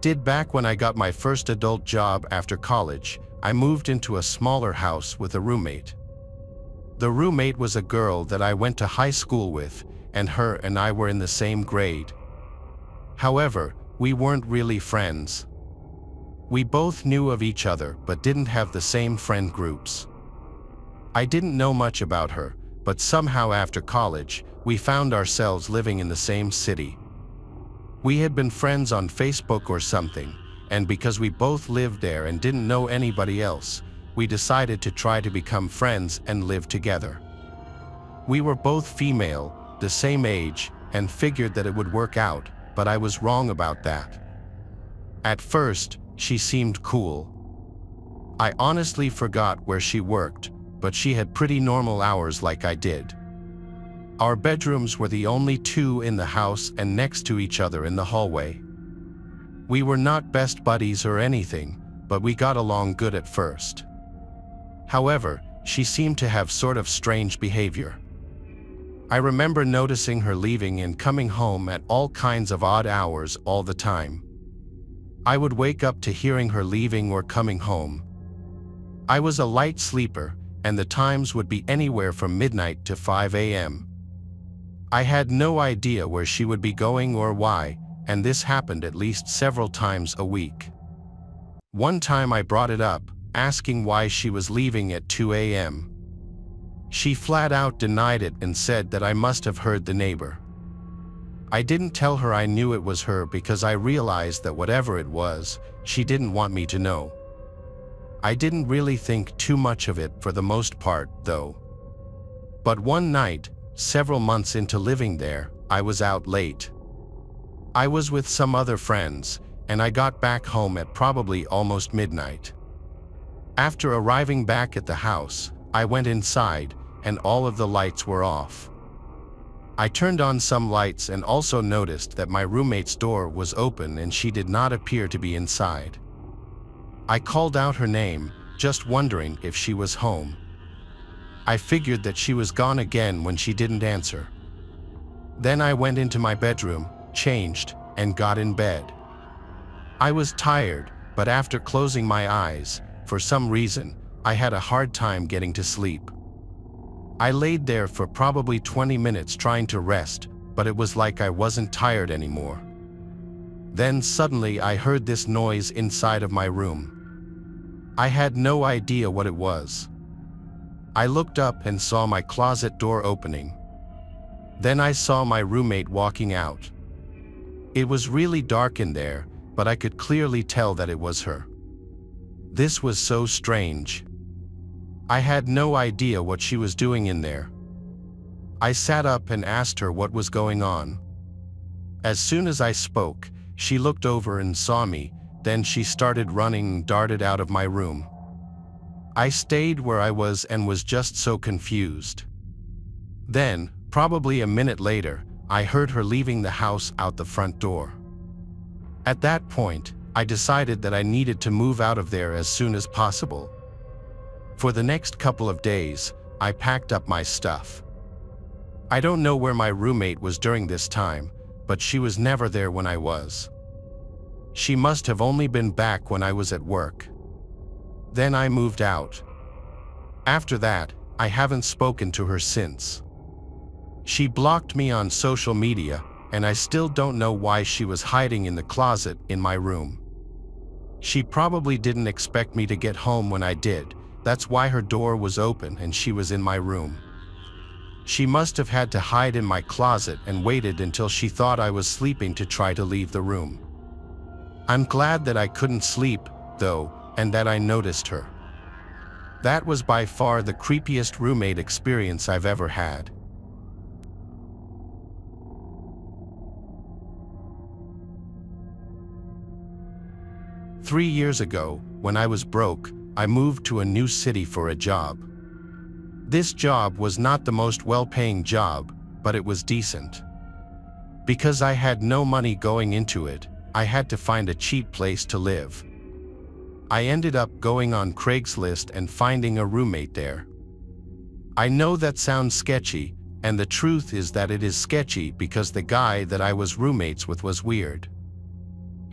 did back when I got my first adult job after college. I moved into a smaller house with a roommate. The roommate was a girl that I went to high school with, and her and I were in the same grade. However, we weren't really friends. We both knew of each other but didn't have the same friend groups. I didn't know much about her, but somehow after college, we found ourselves living in the same city. We had been friends on Facebook or something, and because we both lived there and didn't know anybody else, we decided to try to become friends and live together. We were both female, the same age, and figured that it would work out, but I was wrong about that. At first, she seemed cool. I honestly forgot where she worked, but she had pretty normal hours like I did. Our bedrooms were the only two in the house and next to each other in the hallway. We were not best buddies or anything, but we got along good at first. However, she seemed to have sort of strange behavior. I remember noticing her leaving and coming home at all kinds of odd hours all the time. I would wake up to hearing her leaving or coming home. I was a light sleeper, and the times would be anywhere from midnight to 5 a.m. I had no idea where she would be going or why, and this happened at least several times a week. One time I brought it up, asking why she was leaving at 2 a.m. She flat out denied it and said that I must have heard the neighbor. I didn't tell her I knew it was her because I realized that whatever it was, she didn't want me to know. I didn't really think too much of it for the most part, though. But one night, several months into living there, I was out late. I was with some other friends, and I got back home at probably almost midnight. After arriving back at the house, I went inside, and all of the lights were off. I turned on some lights and also noticed that my roommate's door was open and she did not appear to be inside. I called out her name, just wondering if she was home. I figured that she was gone again when she didn't answer. Then I went into my bedroom, changed, and got in bed. I was tired, but after closing my eyes, for some reason, I had a hard time getting to sleep. I laid there for probably 20 minutes trying to rest, but it was like I wasn't tired anymore. Then suddenly I heard this noise inside of my room. I had no idea what it was. I looked up and saw my closet door opening. Then I saw my roommate walking out. It was really dark in there, but I could clearly tell that it was her. This was so strange. I had no idea what she was doing in there. I sat up and asked her what was going on. As soon as I spoke, she looked over and saw me, then she started running and darted out of my room. I stayed where I was and was just so confused. Then, probably a minute later, I heard her leaving the house out the front door. At that point, I decided that I needed to move out of there as soon as possible. For the next couple of days, I packed up my stuff. I don't know where my roommate was during this time, but she was never there when I was. She must have only been back when I was at work. Then I moved out. After that, I haven't spoken to her since. She blocked me on social media, and I still don't know why she was hiding in the closet in my room. She probably didn't expect me to get home when I did. That's why her door was open and she was in my room. She must have had to hide in my closet and waited until she thought I was sleeping to try to leave the room. I'm glad that I couldn't sleep, though, and that I noticed her. That was by far the creepiest roommate experience I've ever had. Three years ago, when I was broke, I moved to a new city for a job. This job was not the most well-paying job, but it was decent. Because I had no money going into it, I had to find a cheap place to live. I ended up going on Craigslist and finding a roommate there. I know that sounds sketchy, and the truth is that it is sketchy because the guy that I was roommates with was weird.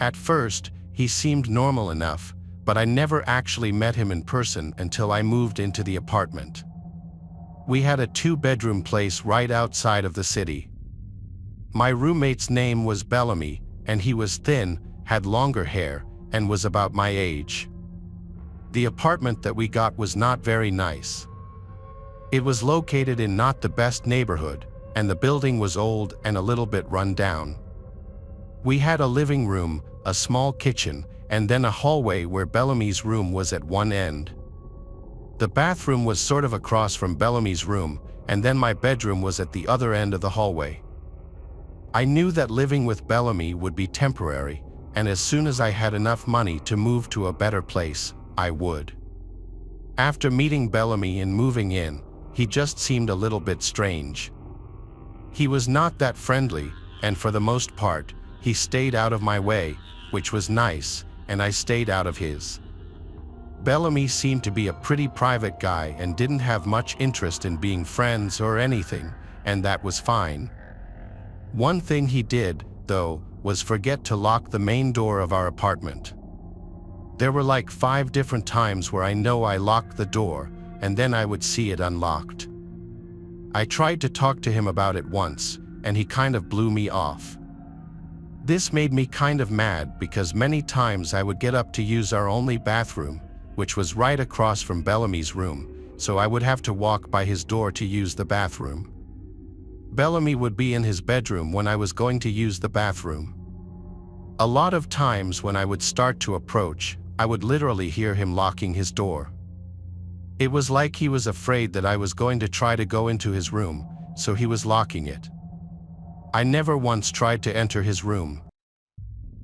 At first, he seemed normal enough, but I never actually met him in person until I moved into the apartment. We had a 2-bedroom place right outside of the city. My roommate's name was Bellamy, and he was thin, had longer hair, and was about my age. The apartment that we got was not very nice. It was located in not the best neighborhood, and the building was old and a little bit run down. We had a living room, a small kitchen, and then a hallway where Bellamy's room was at one end. The bathroom was sort of across from Bellamy's room, and then my bedroom was at the other end of the hallway. I knew that living with Bellamy would be temporary, and as soon as I had enough money to move to a better place, I would. After meeting Bellamy and moving in, he just seemed a little bit strange. He was not that friendly, and for the most part, he stayed out of my way, which was nice, and I stayed out of his. Bellamy seemed to be a pretty private guy and didn't have much interest in being friends or anything, and that was fine. One thing he did, though, was forget to lock the main door of our apartment. There were like 5 different times where I know I locked the door, and then I would see it unlocked. I tried to talk to him about it once, and he kind of blew me off. This made me kind of mad because many times I would get up to use our only bathroom, which was right across from Bellamy's room, so I would have to walk by his door to use the bathroom. Bellamy would be in his bedroom when I was going to use the bathroom. A lot of times when I would start to approach, I would literally hear him locking his door. It was like he was afraid that I was going to try to go into his room, so he was locking it. I never once tried to enter his room.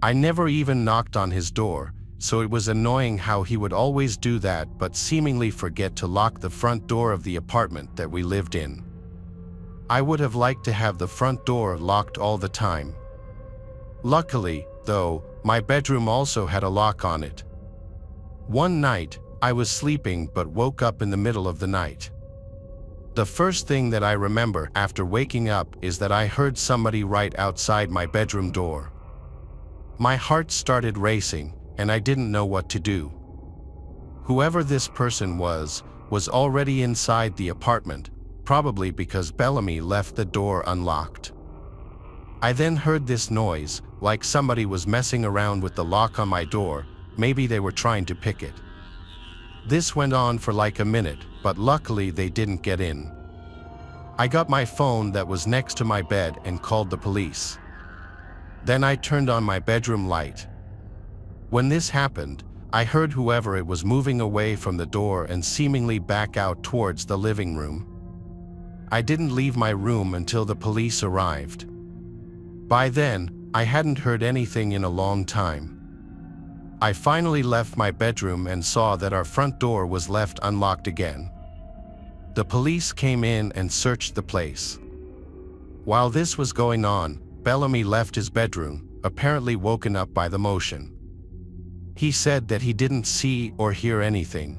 I never even knocked on his door, so it was annoying how he would always do that but seemingly forget to lock the front door of the apartment that we lived in. I would have liked to have the front door locked all the time. Luckily, though, my bedroom also had a lock on it. One night, I was sleeping but woke up in the middle of the night. The first thing that I remember after waking up is that I heard somebody right outside my bedroom door. My heart started racing, and I didn't know what to do. Whoever this person was already inside the apartment, probably because Bellamy left the door unlocked. I then heard this noise, like somebody was messing around with the lock on my door, maybe they were trying to pick it. This went on for like a minute, but luckily they didn't get in. I got my phone that was next to my bed and called the police. Then I turned on my bedroom light. When this happened, I heard whoever it was moving away from the door and seemingly back out towards the living room. I didn't leave my room until the police arrived. By then, I hadn't heard anything in a long time. I finally left my bedroom and saw that our front door was left unlocked again. The police came in and searched the place. While this was going on, Bellamy left his bedroom, apparently woken up by the motion. He said that he didn't see or hear anything.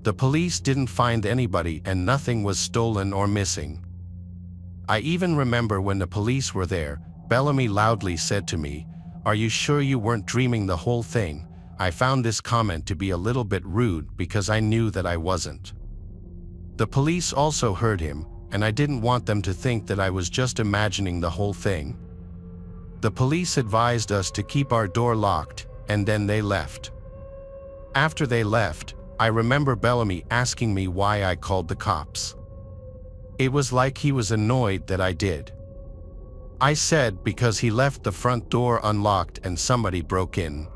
The police didn't find anybody and nothing was stolen or missing. I even remember when the police were there, Bellamy loudly said to me, "Are you sure you weren't dreaming the whole thing?" I found this comment to be a little bit rude because I knew that I wasn't. The police also heard him, and I didn't want them to think that I was just imagining the whole thing. The police advised us to keep our door locked, and then they left. After they left, I remember Bellamy asking me why I called the cops. It was like he was annoyed that I did. I said because he left the front door unlocked and somebody broke in.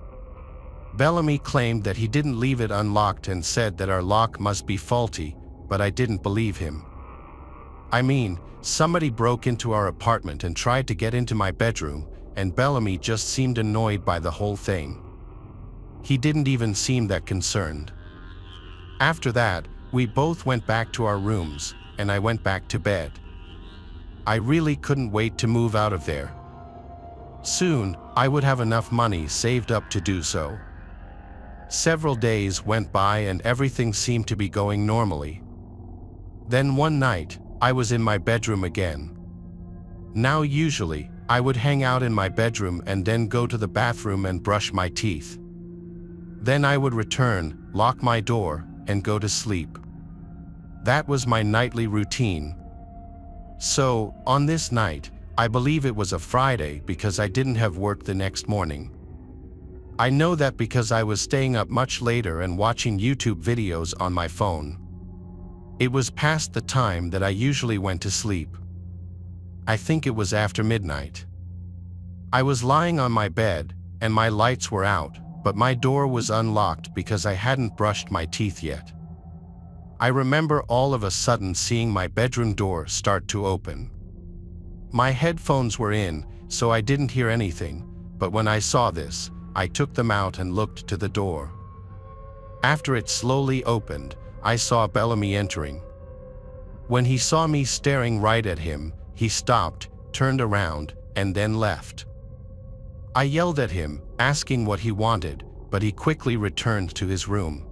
Bellamy claimed that he didn't leave it unlocked and said that our lock must be faulty, but I didn't believe him. I mean, somebody broke into our apartment and tried to get into my bedroom, and Bellamy just seemed annoyed by the whole thing. He didn't even seem that concerned. After that, we both went back to our rooms, and I went back to bed. I really couldn't wait to move out of there. Soon, I would have enough money saved up to do so. Several days went by and everything seemed to be going normally. Then one night, I was in my bedroom again. Now usually, I would hang out in my bedroom and then go to the bathroom and brush my teeth. Then I would return, lock my door, and go to sleep. That was my nightly routine. So, on this night, I believe it was a Friday because I didn't have work the next morning. I know that because I was staying up much later and watching YouTube videos on my phone. It was past the time that I usually went to sleep. I think it was after midnight. I was lying on my bed, and my lights were out, but my door was unlocked because I hadn't brushed my teeth yet. I remember all of a sudden seeing my bedroom door start to open. My headphones were in, so I didn't hear anything, but when I saw this, I took them out and looked to the door. After it slowly opened, I saw Bellamy entering. When he saw me staring right at him, he stopped, turned around, and then left. I yelled at him, asking what he wanted, but he quickly returned to his room.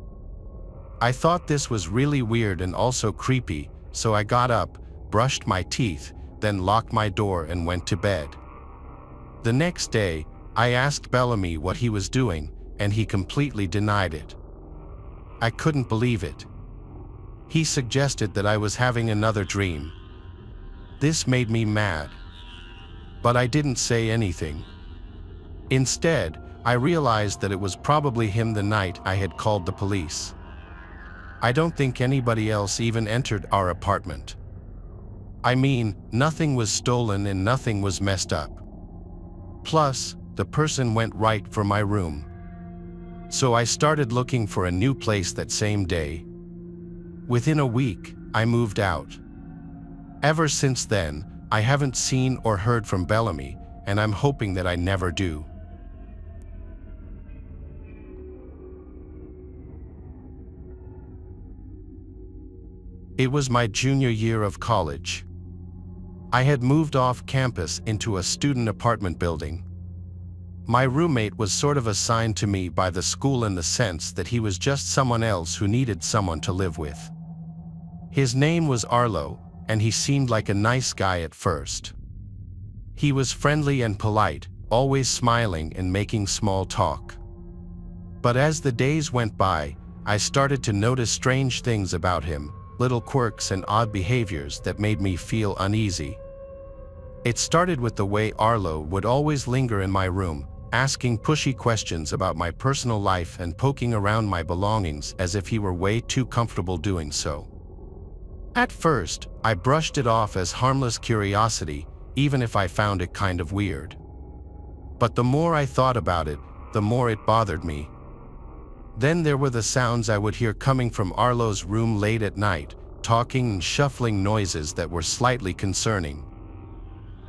I thought this was really weird and also creepy, so I got up, brushed my teeth, then locked my door and went to bed. The next day, I asked Bellamy what he was doing, and he completely denied it. I couldn't believe it. He suggested that I was having another dream. This made me mad. But I didn't say anything. Instead, I realized that it was probably him the night I had called the police. I don't think anybody else even entered our apartment. I mean, nothing was stolen and nothing was messed up. Plus, the person went right for my room. So I started looking for a new place that same day. Within a week, I moved out. Ever since then, I haven't seen or heard from Bellamy, and I'm hoping that I never do. It was my junior year of college. I had moved off campus into a student apartment building. My roommate was sort of assigned to me by the school in the sense that he was just someone else who needed someone to live with. His name was Arlo, and he seemed like a nice guy at first. He was friendly and polite, always smiling and making small talk. But as the days went by, I started to notice strange things about him, little quirks and odd behaviors that made me feel uneasy. It started with the way Arlo would always linger in my room, asking pushy questions about my personal life and poking around my belongings as if he were way too comfortable doing so. At first, I brushed it off as harmless curiosity, even if I found it kind of weird. But the more I thought about it, the more it bothered me. Then there were the sounds I would hear coming from Arlo's room late at night, talking and shuffling noises that were slightly concerning.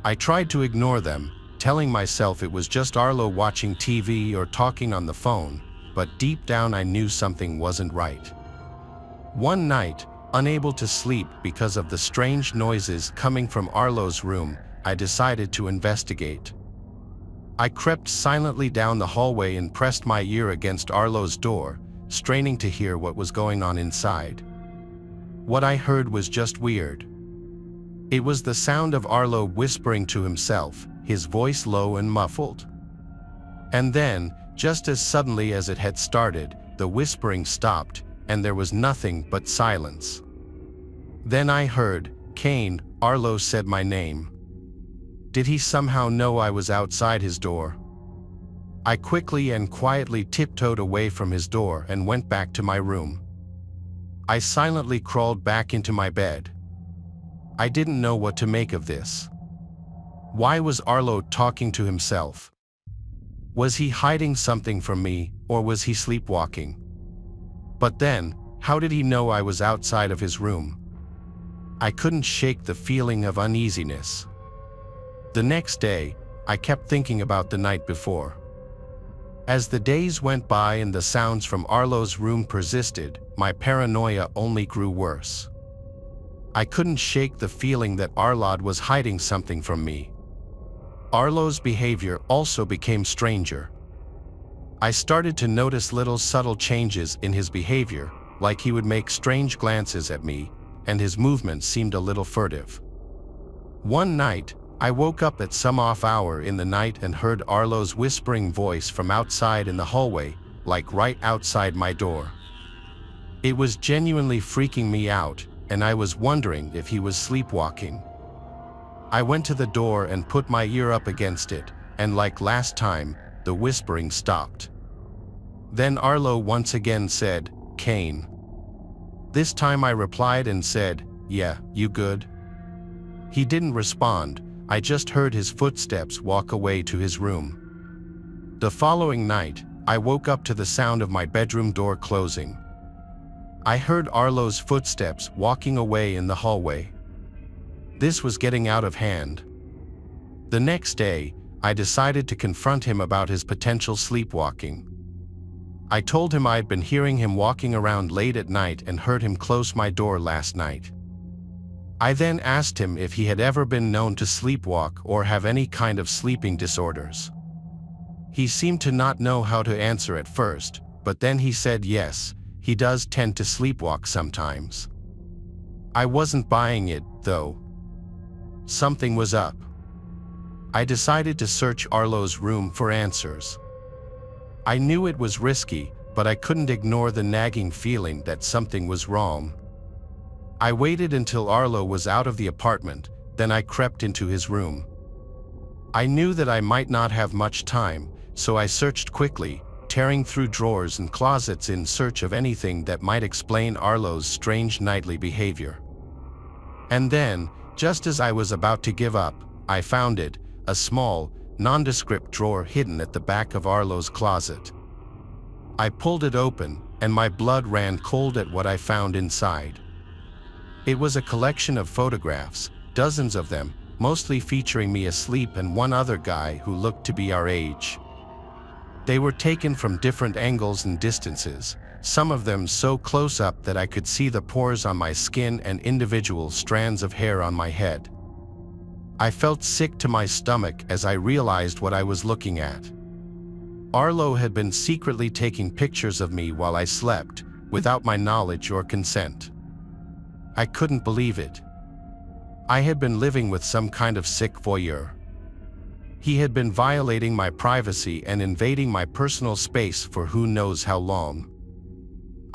I tried to ignore them, telling myself it was just Arlo watching TV or talking on the phone, but deep down I knew something wasn't right. One night, unable to sleep because of the strange noises coming from Arlo's room, I decided to investigate. I crept silently down the hallway and pressed my ear against Arlo's door, straining to hear what was going on inside. What I heard was just weird. It was the sound of Arlo whispering to himself, his voice low and muffled. And then, just as suddenly as it had started, the whispering stopped, and there was nothing but silence. Then I heard, "Kane," Arlo said my name. Did he somehow know I was outside his door? I quickly and quietly tiptoed away from his door and went back to my room. I silently crawled back into my bed. I didn't know what to make of this. Why was Arlo talking to himself? Was he hiding something from me, or was he sleepwalking? But then, how did he know I was outside of his room? I couldn't shake the feeling of uneasiness. The next day, I kept thinking about the night before. As the days went by and the sounds from Arlo's room persisted, my paranoia only grew worse. I couldn't shake the feeling that Arlo was hiding something from me. Arlo's behavior also became stranger. I started to notice little subtle changes in his behavior, like he would make strange glances at me, and his movements seemed a little furtive. One night, I woke up at some off hour in the night and heard Arlo's whispering voice from outside in the hallway, like right outside my door. It was genuinely freaking me out, and I was wondering if he was sleepwalking. I went to the door and put my ear up against it, and like last time, the whispering stopped. Then Arlo once again said, "Kane." This time I replied and said, "Yeah, you good?" He didn't respond. I just heard his footsteps walk away to his room. The following night, I woke up to the sound of my bedroom door closing. I heard Arlo's footsteps walking away in the hallway. This was getting out of hand. The next day, I decided to confront him about his potential sleepwalking. I told him I'd been hearing him walking around late at night and heard him close my door last night. I then asked him if he had ever been known to sleepwalk or have any kind of sleeping disorders. He seemed to not know how to answer at first, but then he said yes, he does tend to sleepwalk sometimes. I wasn't buying it, though. Something was up. I decided to search Arlo's room for answers. I knew it was risky, but I couldn't ignore the nagging feeling that something was wrong. I waited until Arlo was out of the apartment, then I crept into his room. I knew that I might not have much time, so I searched quickly, tearing through drawers and closets in search of anything that might explain Arlo's strange nightly behavior. And then, just as I was about to give up, I found it, a small, nondescript drawer hidden at the back of Arlo's closet. I pulled it open, and my blood ran cold at what I found inside. It was a collection of photographs, dozens of them, mostly featuring me asleep and one other guy who looked to be our age. They were taken from different angles and distances, some of them so close up that I could see the pores on my skin and individual strands of hair on my head. I felt sick to my stomach as I realized what I was looking at. Arlo had been secretly taking pictures of me while I slept, without my knowledge or consent. I couldn't believe it. I had been living with some kind of sick voyeur. He had been violating my privacy and invading my personal space for who knows how long.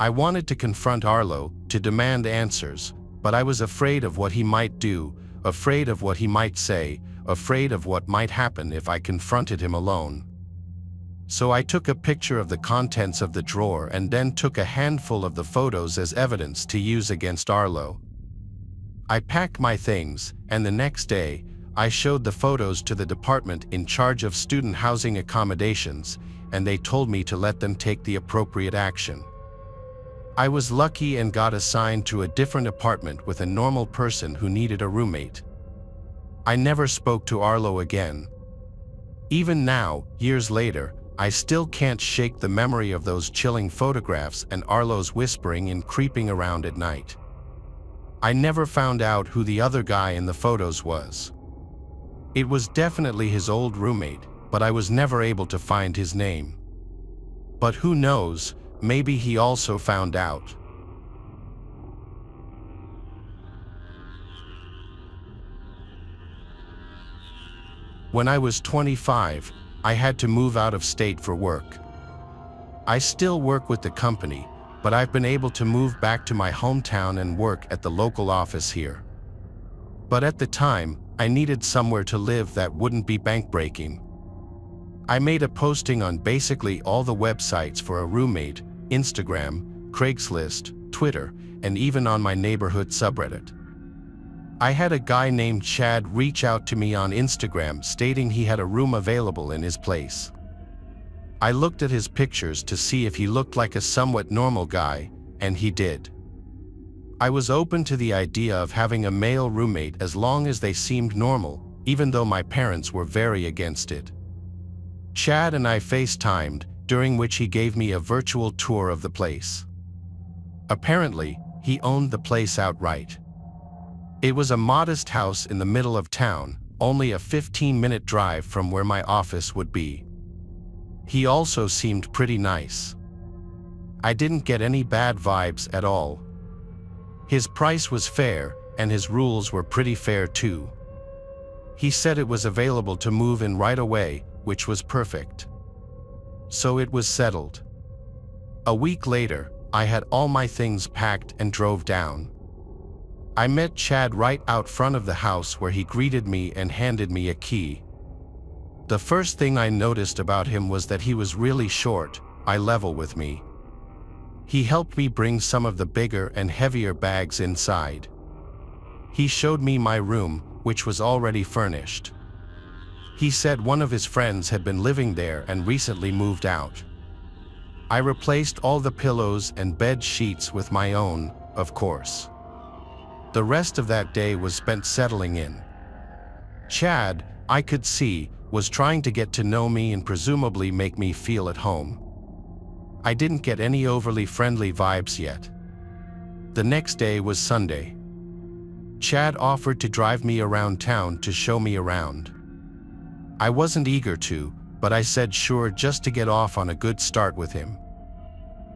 I wanted to confront Arlo, to demand answers, but I was afraid of what he might do, afraid of what he might say, afraid of what might happen if I confronted him alone. So I took a picture of the contents of the drawer and then took a handful of the photos as evidence to use against Arlo. I packed my things, and the next day, I showed the photos to the department in charge of student housing accommodations, and they told me to let them take the appropriate action. I was lucky and got assigned to a different apartment with a normal person who needed a roommate. I never spoke to Arlo again. Even now, years later, I still can't shake the memory of those chilling photographs and Arlo's whispering and creeping around at night. I never found out who the other guy in the photos was. It was definitely his old roommate, but I was never able to find his name. But who knows, maybe he also found out. When I was 25, I had to move out of state for work. I still work with the company, but I've been able to move back to my hometown and work at the local office here. But at the time, I needed somewhere to live that wouldn't be bank-breaking. I made a posting on basically all the websites for a roommate, Instagram, Craigslist, Twitter, and even on my neighborhood subreddit. I had a guy named Chad reach out to me on Instagram stating he had a room available in his place. I looked at his pictures to see if he looked like a somewhat normal guy, and he did. I was open to the idea of having a male roommate as long as they seemed normal, even though my parents were very against it. Chad and I FaceTimed, during which he gave me a virtual tour of the place. Apparently, he owned the place outright. It was a modest house in the middle of town, only a 15-minute drive from where my office would be. He also seemed pretty nice. I didn't get any bad vibes at all. His price was fair, and his rules were pretty fair too. He said it was available to move in right away, which was perfect. So it was settled. A week later, I had all my things packed and drove down. I met Chad right out front of the house where he greeted me and handed me a key. The first thing I noticed about him was that he was really short, eye level with me. He helped me bring some of the bigger and heavier bags inside. He showed me my room, which was already furnished. He said one of his friends had been living there and recently moved out. I replaced all the pillows and bed sheets with my own, of course. The rest of that day was spent settling in. Chad, I could see, was trying to get to know me and presumably make me feel at home. I didn't get any overly friendly vibes yet. The next day was Sunday. Chad offered to drive me around town to show me around. I wasn't eager to, but I said sure just to get off on a good start with him.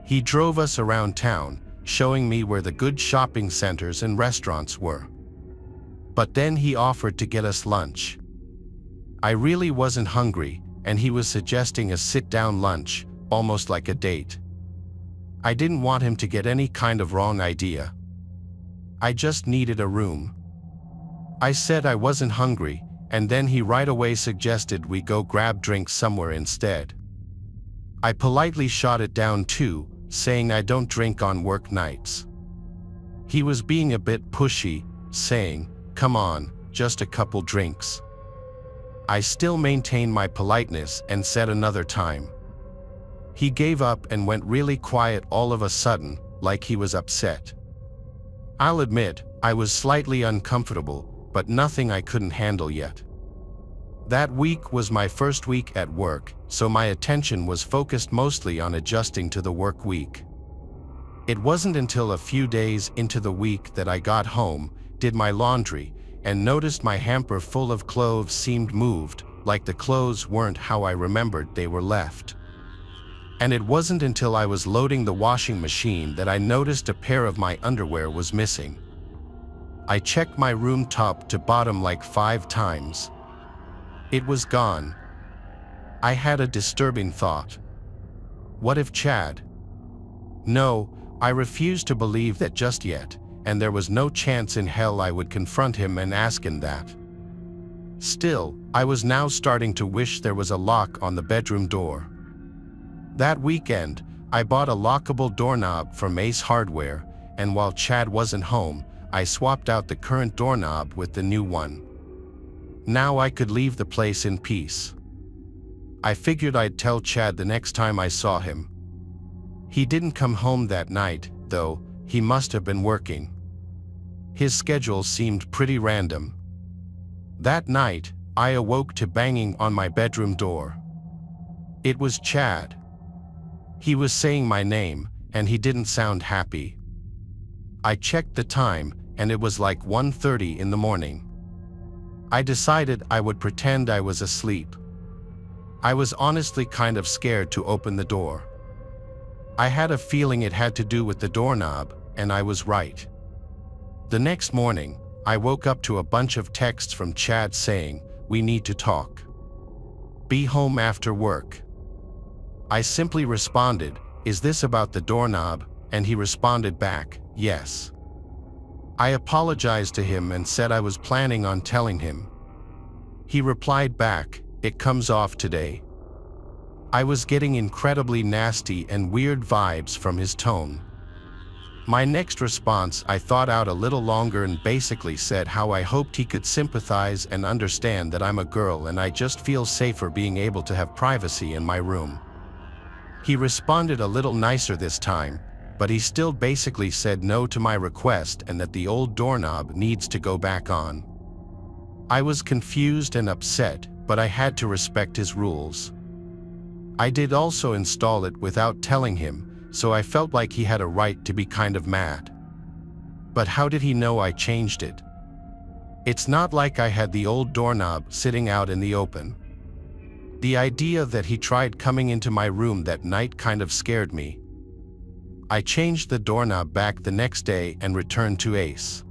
He drove us around town, showing me where the good shopping centers and restaurants were. But then he offered to get us lunch. I really wasn't hungry, and he was suggesting a sit-down lunch, almost like a date. I didn't want him to get any kind of wrong idea. I just needed a room. I said I wasn't hungry, and then he right away suggested we go grab drinks somewhere instead. I politely shot it down too, saying I don't drink on work nights. He was being a bit pushy, saying, "Come on, just a couple drinks." I still maintained my politeness and said another time. He gave up and went really quiet all of a sudden, like he was upset. I'll admit, I was slightly uncomfortable, but nothing I couldn't handle yet. That week was my first week at work, so my attention was focused mostly on adjusting to the work week. It wasn't until a few days into the week that I got home, did my laundry, and noticed my hamper full of clothes seemed moved, like the clothes weren't how I remembered they were left. And it wasn't until I was loading the washing machine that I noticed a pair of my underwear was missing. I checked my room top to bottom like 5 times. It was gone. I had a disturbing thought. What if Chad? No, I refused to believe that just yet, and there was no chance in hell I would confront him and ask him that. Still, I was now starting to wish there was a lock on the bedroom door. That weekend, I bought a lockable doorknob from Ace Hardware, and while Chad wasn't home, I swapped out the current doorknob with the new one. Now I could leave the place in peace. I figured I'd tell Chad the next time I saw him. He didn't come home that night, though. He must have been working. His schedule seemed pretty random. That night, I awoke to banging on my bedroom door. It was Chad. He was saying my name, and he didn't sound happy. I checked the time, and it was like 1:30 in the morning. I decided I would pretend I was asleep. I was honestly kind of scared to open the door. I had a feeling it had to do with the doorknob, and I was right. The next morning, I woke up to a bunch of texts from Chad saying, "We need to talk. Be home after work." I simply responded, "Is this about the doorknob?" And he responded back, "Yes." I apologized to him and said I was planning on telling him. He replied back, "It comes off today." I was getting incredibly nasty and weird vibes from his tone. My next response I thought out a little longer and basically said how I hoped he could sympathize and understand that I'm a girl and I just feel safer being able to have privacy in my room. He responded a little nicer this time, but he still basically said no to my request and that the old doorknob needs to go back on. I was confused and upset, but I had to respect his rules. I did also install it without telling him, so I felt like he had a right to be kind of mad. But how did he know I changed it? It's not like I had the old doorknob sitting out in the open. The idea that he tried coming into my room that night kind of scared me. I changed the doorknob back the next day and returned to Ace.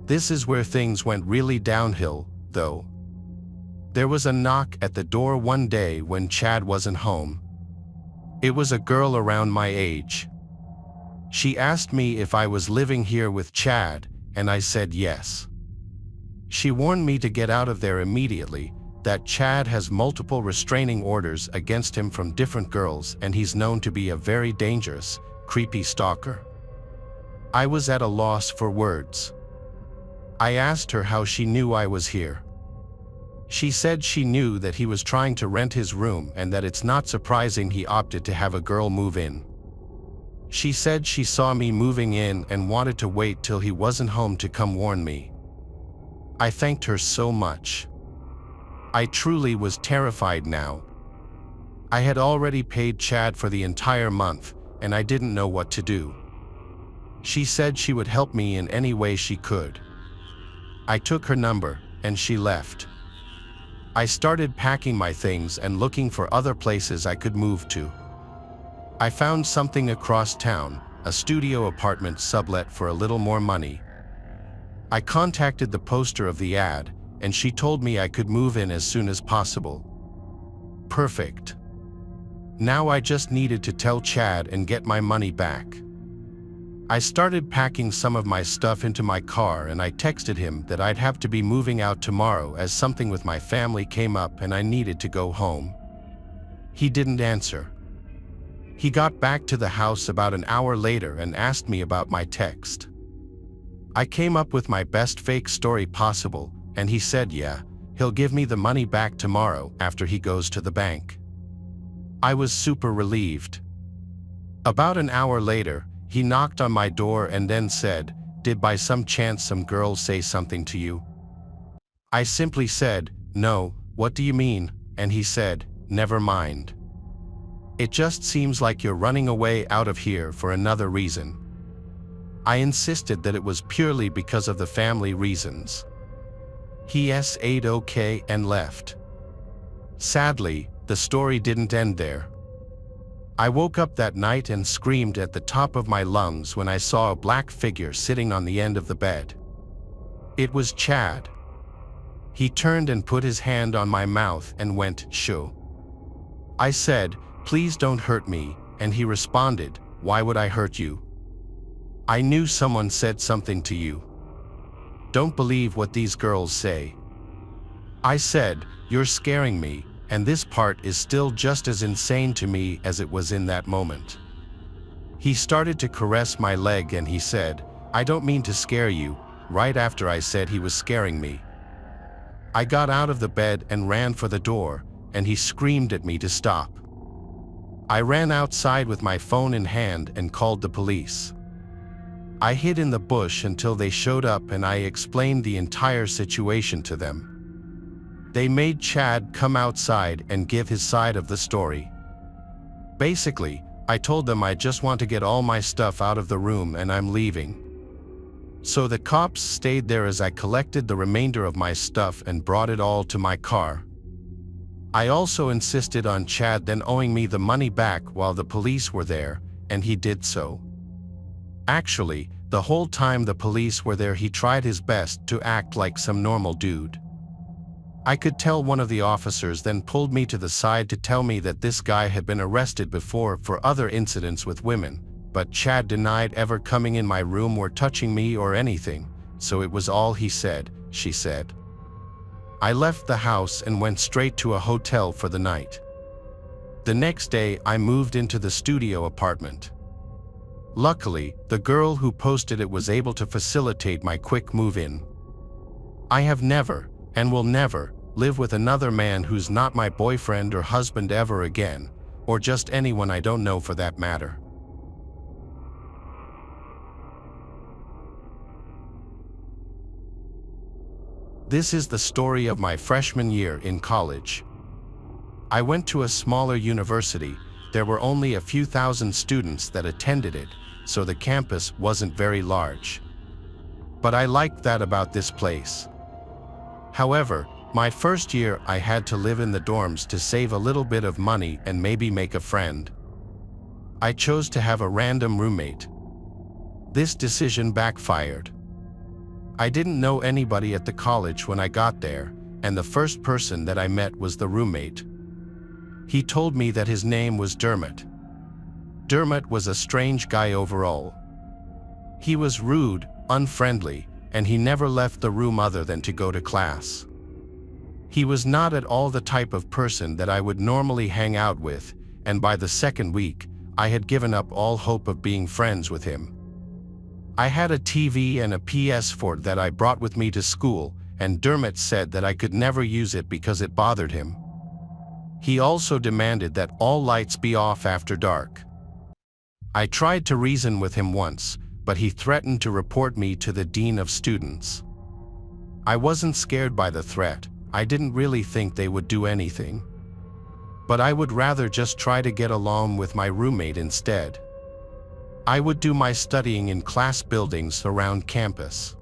This is where things went really downhill, though. There was a knock at the door one day when Chad wasn't home. It was a girl around my age. She asked me if I was living here with Chad, and I said yes. She warned me to get out of there immediately, that Chad has multiple restraining orders against him from different girls and he's known to be a very dangerous, creepy stalker. I was at a loss for words. I asked her how she knew I was here. She said she knew that he was trying to rent his room and that it's not surprising he opted to have a girl move in. She said she saw me moving in and wanted to wait till he wasn't home to come warn me. I thanked her so much. I truly was terrified now. I had already paid Chad for the entire month, and I didn't know what to do. She said she would help me in any way she could. I took her number, and she left. I started packing my things and looking for other places I could move to. I found something across town, a studio apartment sublet for a little more money. I contacted the poster of the ad, and she told me I could move in as soon as possible. Perfect. Now I just needed to tell Chad and get my money back. I started packing some of my stuff into my car and I texted him that I'd have to be moving out tomorrow as something with my family came up and I needed to go home. He didn't answer. He got back to the house about an hour later and asked me about my text. I came up with my best fake story possible, and he said yeah, he'll give me the money back tomorrow after he goes to the bank. I was super relieved. About an hour later, he knocked on my door and then said, "Did by some chance some girl say something to you?" I simply said, "No, what do you mean?" And he said, "Never mind. It just seems like you're running away out of here for another reason." I insisted that it was purely because of the family reasons. He said okay and left. Sadly, the story didn't end there. I woke up that night and screamed at the top of my lungs when I saw a black figure sitting on the end of the bed. It was Chad. He turned and put his hand on my mouth and went, "Shoo." I said, "Please don't hurt me," and he responded, "Why would I hurt you? I knew someone said something to you. Don't believe what these girls say." I said, "You're scaring me, and this part is still just as insane to me as it was in that moment." He started to caress my leg and he said, "I don't mean to scare you," right after I said he was scaring me. I got out of the bed and ran for the door, and he screamed at me to stop. I ran outside with my phone in hand and called the police. I hid in the bush until they showed up and I explained the entire situation to them. They made Chad come outside and give his side of the story. Basically, I told them I just want to get all my stuff out of the room and I'm leaving. So the cops stayed there as I collected the remainder of my stuff and brought it all to my car. I also insisted on Chad then owing me the money back while the police were there, and he did so. Actually, the whole time the police were there he tried his best to act like some normal dude. I could tell one of the officers then pulled me to the side to tell me that this guy had been arrested before for other incidents with women, but Chad denied ever coming in my room or touching me or anything, so it was all he said, she said. I left the house and went straight to a hotel for the night. The next day I moved into the studio apartment. Luckily, the girl who posted it was able to facilitate my quick move-in. I have never, and will never, live with another man who's not my boyfriend or husband ever again, or just anyone I don't know for that matter. This is the story of my freshman year in college. I went to a smaller university. There were only a few thousand students that attended it, so the campus wasn't very large. But I liked that about this place. However, my first year I had to live in the dorms to save a little bit of money and maybe make a friend. I chose to have a random roommate. This decision backfired. I didn't know anybody at the college when I got there, and the first person that I met was the roommate. He told me that his name was Dermot. Dermot was a strange guy overall. He was rude, unfriendly, and he never left the room other than to go to class. He was not at all the type of person that I would normally hang out with, and by the second week, I had given up all hope of being friends with him. I had a TV and a PS4 that I brought with me to school, and Dermot said that I could never use it because it bothered him. He also demanded that all lights be off after dark. I tried to reason with him once, but he threatened to report me to the dean of students. I wasn't scared by the threat. I didn't really think they would do anything. But I would rather just try to get along with my roommate instead. I would do my studying in class buildings around campus.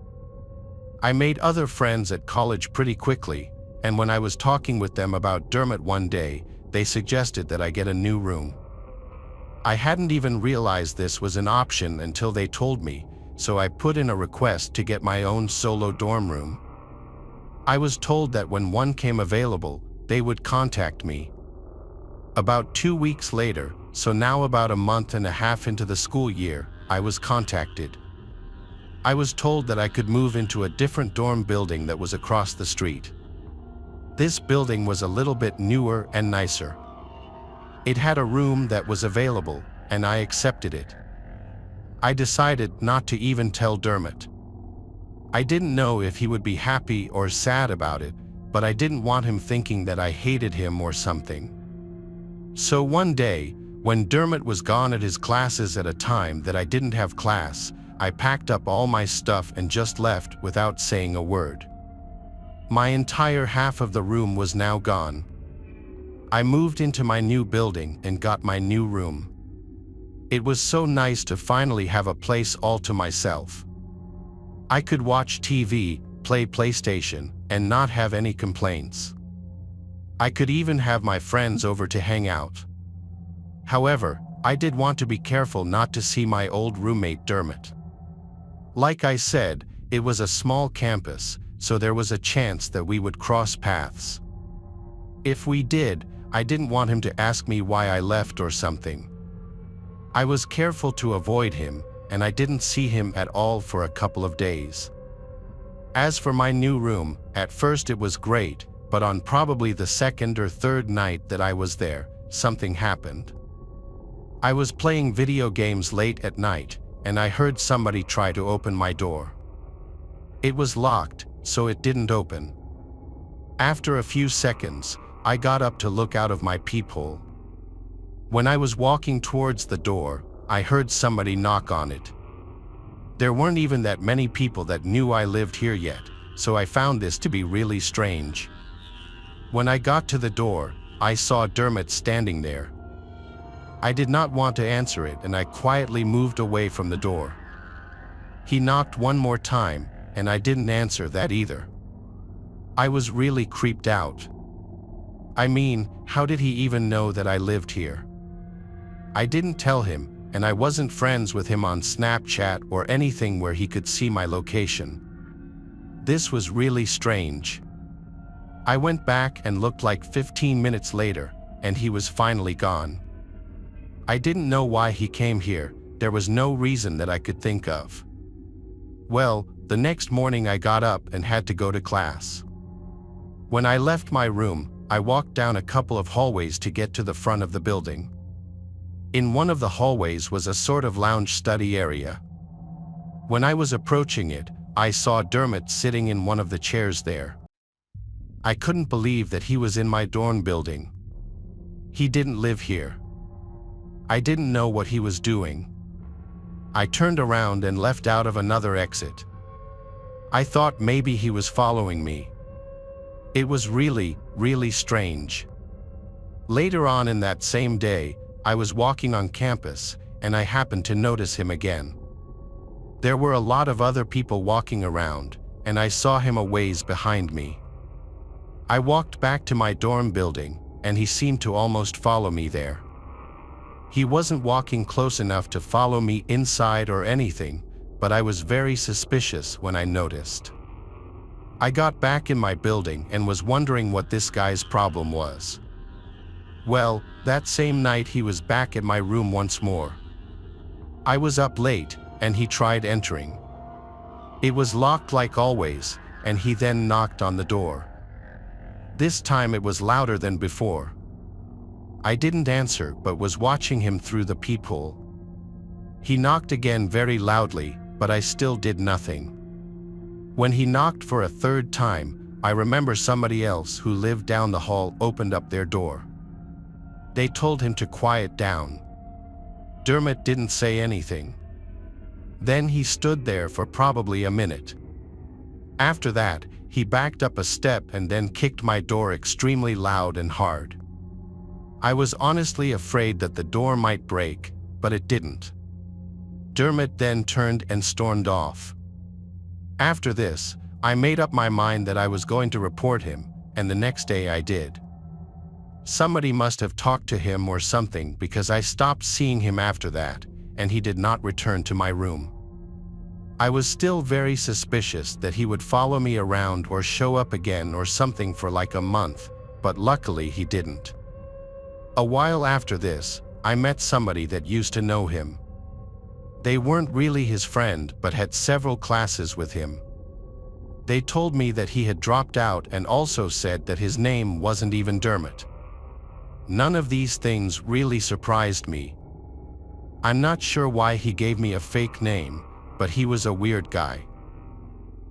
I made other friends at college pretty quickly, and when I was talking with them about Dermot one day, they suggested that I get a new room. I hadn't even realized this was an option until they told me, so I put in a request to get my own solo dorm room. I was told that when one came available, they would contact me. About 2 weeks later, so now about a month and a half into the school year, I was contacted. I was told that I could move into a different dorm building that was across the street. This building was a little bit newer and nicer. It had a room that was available, and I accepted it. I decided not to even tell Dermot. I didn't know if he would be happy or sad about it, but I didn't want him thinking that I hated him or something. So one day, when Dermot was gone at his classes at a time that I didn't have class, I packed up all my stuff and just left without saying a word. My entire half of the room was now gone. I moved into my new building and got my new room. It was so nice to finally have a place all to myself. I could watch TV, play PlayStation, and not have any complaints. I could even have my friends over to hang out. However, I did want to be careful not to see my old roommate Dermot. Like I said, it was a small campus, so there was a chance that we would cross paths. If we did, I didn't want him to ask me why I left or something. I was careful to avoid him, and I didn't see him at all for a couple of days. As for my new room, at first it was great, but on probably the second or third night that I was there, something happened. I was playing video games late at night, and I heard somebody try to open my door. It was locked, so it didn't open. After a few seconds, I got up to look out of my peephole. When I was walking towards the door, I heard somebody knock on it. There weren't even that many people that knew I lived here yet, so I found this to be really strange. When I got to the door, I saw Dermot standing there. I did not want to answer it, and I quietly moved away from the door. He knocked one more time, and I didn't answer that either. I was really creeped out. I mean, how did he even know that I lived here? I didn't tell him, and I wasn't friends with him on Snapchat or anything where he could see my location. This was really strange. I went back and looked like 15 minutes later, and he was finally gone. I didn't know why he came here. There was no reason that I could think of. Well, the next morning I got up and had to go to class. When I left my room, I walked down a couple of hallways to get to the front of the building. In one of the hallways was a sort of lounge study area. When I was approaching it, I saw Dermot sitting in one of the chairs there. I couldn't believe that he was in my dorm building. He didn't live here. I didn't know what he was doing. I turned around and left out of another exit. I thought maybe he was following me. It was really, really strange. Later on in that same day, I was walking on campus, and I happened to notice him again. There were a lot of other people walking around, and I saw him a ways behind me. I walked back to my dorm building, and he seemed to almost follow me there. He wasn't walking close enough to follow me inside or anything, but I was very suspicious when I noticed. I got back in my building and was wondering what this guy's problem was. Well, that same night he was back at my room once more. I was up late, and he tried entering. It was locked like always, and he then knocked on the door. This time it was louder than before. I didn't answer but was watching him through the peephole. He knocked again very loudly, but I still did nothing. When he knocked for a third time, I remember somebody else who lived down the hall opened up their door. They told him to quiet down. Dermot didn't say anything. Then he stood there for probably a minute. After that, he backed up a step and then kicked my door extremely loud and hard. I was honestly afraid that the door might break, but it didn't. Dermot then turned and stormed off. After this, I made up my mind that I was going to report him, and the next day I did. Somebody must have talked to him or something because I stopped seeing him after that, and he did not return to my room. I was still very suspicious that he would follow me around or show up again or something for like a month, but luckily he didn't. A while after this, I met somebody that used to know him. They weren't really his friend but had several classes with him. They told me that he had dropped out and also said that his name wasn't even Dermot. None of these things really surprised me. I'm not sure why he gave me a fake name, but he was a weird guy.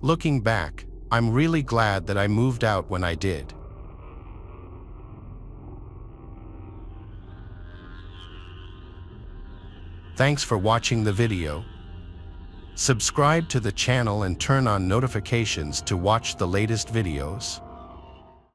Looking back, I'm really glad that I moved out when I did. Thanks for watching the video. Subscribe to the channel and turn on notifications to watch the latest videos.